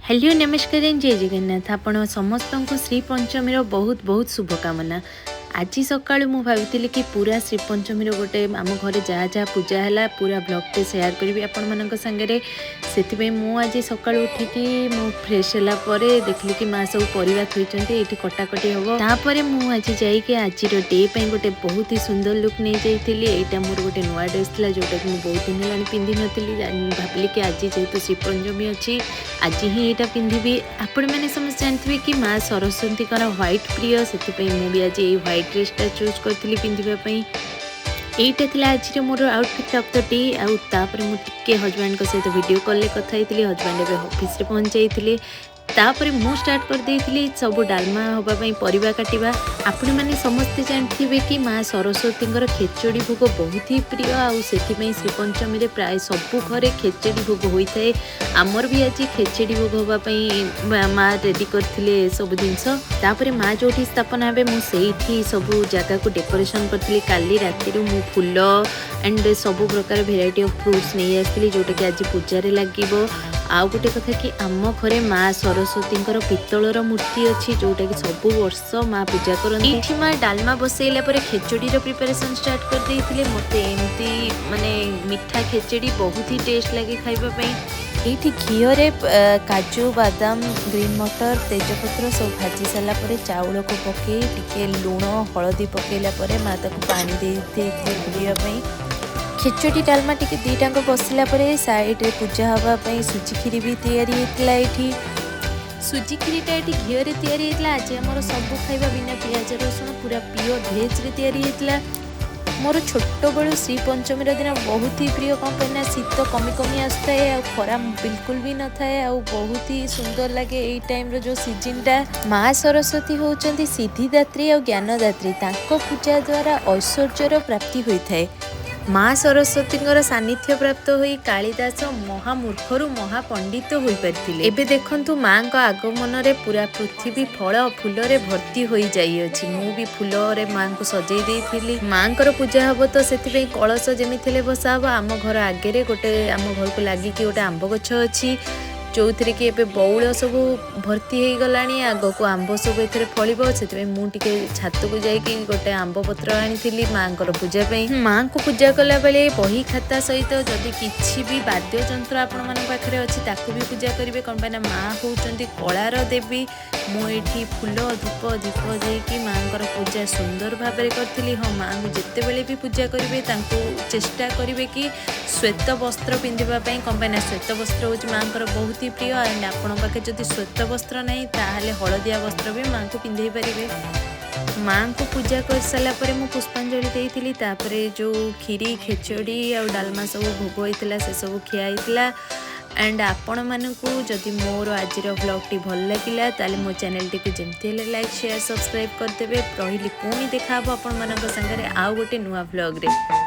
Hello नमस्कार जय जगन्नाथ आपण समस्त को श्री पंचमी बहुत बहुत शुभकामना। आज सका भाई कि पूरा श्री पंचमी गोटे आम घर जहाँ जहाँ पूजा है पूरा ब्लॉग शेयर करी आपण मान सागर से मुझे सका उठिकी मु फ्रेश है देखली कि माँ सब परिवा थोड़ी ये कटाकटी हम तापर मुझे जाइए आज डे पे गोटे बहुत ही सुंदर लुक नहीं जाइली। यहाँ मोर गोटे नुआ ड्रेस था जोटा कि बहुत दिन है पिंधि नी भाविली कि आज जेहेतु श्री पंचमी अच्छी आज ही यहाँ पिंधि। आपण मैंने समस्त जानते कि माँ सरस्वती व्हाइट प्रिय से मुझे आज ये व्हाइट ड्रेसटा चूज करी पिंधापी। यहीटा थी आज मोर आउटफिट ऑफ द डे आउे मुझे हजबैंड सहित वीडियो कॉल कथी हजबैंड एवं ऑफिस पहुँच जाते तापर मु स्टार्ट कर देइथिली सब डालमा होबापई परिवा काटिबा। आपण माने समस्त जानथिबे कि माँ सरस्वती खेचड़ी भोग बहुत ही प्रिय आउे श्री पंचमी रे प्राय सब घरे खेचड़ी भोग होता है। आमर भी आज खेचड़ी भोग होबापई माँ रेडी करथिले सब जिनस। तापर माँ जोठी स्थापना हे मुझे सब जगह को डेकोरेशन करथिली। काली राति मु फूल एंड सब प्रकार भेराइटी ऑफ फ्रूट्स नहीं आसती जोटा कि आज पूजा लगे। आउ गोटे कथा कि आम घरे माँ सरस्वती पितलर मूर्ति अच्छी जोटा कि सब वर्ष माँ पूजा करती। माँ डालमा बसैला खेचड़ी प्रिपरेशन स्टार्ट कर देते। मत एमती माने मिठा खेचड़ी बहुत ही टेस्ट लगे खाइबापई। ये घीरे काजू बादाम ग्रीन मटर तेजपत्र सब भाजी सारापर चाउल को पकई टिके लुण हलदी पकईला माँ पानी दे बुलापी। खेचड़ी डालमा टिके दीटाक बसला साइड पूजा हाँपाई सुजी खीरी भी तैयारी। सुजी खीरीटा ये घीरे तैयारी आज आमर सब खाइबा बिना पियाज रसुण पूरा प्योर भेज रे तैयारी होता। मोर छोट बड़ू श्री पंचमी दिन बहुत ही प्रिय कौन कहना शीत कमी कमी आसता है खरा बिल्कुल भी न था बहुत ही सुंदर लगे ये टाइम रो जो सीजनटा। माँ सरस्वती होउचंती सिद्धिदात्री और ज्ञानदात्री तांको पूजा द्वारा ऐश्वर्यर प्राप्ति होता है। माँ सरस्वती सानिध्य प्राप्त होई कालिदास महामूर्खरू महापंडित हो पारिथिले। एबे देखंतु माँ का आगमन रे पूरा पृथ्वी फल फूल रे भर्ती होई जाई अछि। मु भी फूल रे माँ को सजई देइथिली। माँ कर पूजा हबो तो सेति कलश जेमि थिले बसा हबो। आम घर आगे गोटे आम घर को लागी कि गोटे आंब गछ अछि जो थी कि एबे बौल सब भर्ती हो गला आग को आंब सब ए फल से मुझे छात को जाकि गोटे आंब पत्र आनी माँ को पूजापी। माँ को पूजा कला बेले बही खाता सहित जदि किसी भी वाद्य जंत्र आपण मान पाखे अच्छी ताकू भी पूजा करेंगे कौन पाई माँ होती कलार देवी। मुझे फूल धूप दीप देकी माँ को पूजा सुंदर भाव में करी। हाँ माँ को जिते बड़े भी पूजा करेंगे चेष्टा करेंगे कि श्वेत वस्त्र पिंधापी कौन पाई श्वेत वस्त्र हूँ माँ को बहुत प्रिय। एंड आपण पाखे जदि श्वेत वस्त्र नहीं ताहले हलदिया वस्त्र भी माँ को पिंधे पारे। माँ को पूजा कर सारापर मु पुष्पांजलि देइथिली। तापरे जो खीरी खेचड़ी और डालमा सब भोग होइतिला से सब खिया होइतिला। एंड आपण मानकू जदि मोर आज ब्लॉग भल लगिला ताले मो चैनल टी को जेमती हेले लाइक शेयर सब्सक्राइब करदेवे। रही पुणी देखा आपण मानक संगे आउ गोटे नुआ ब्लॉग रे।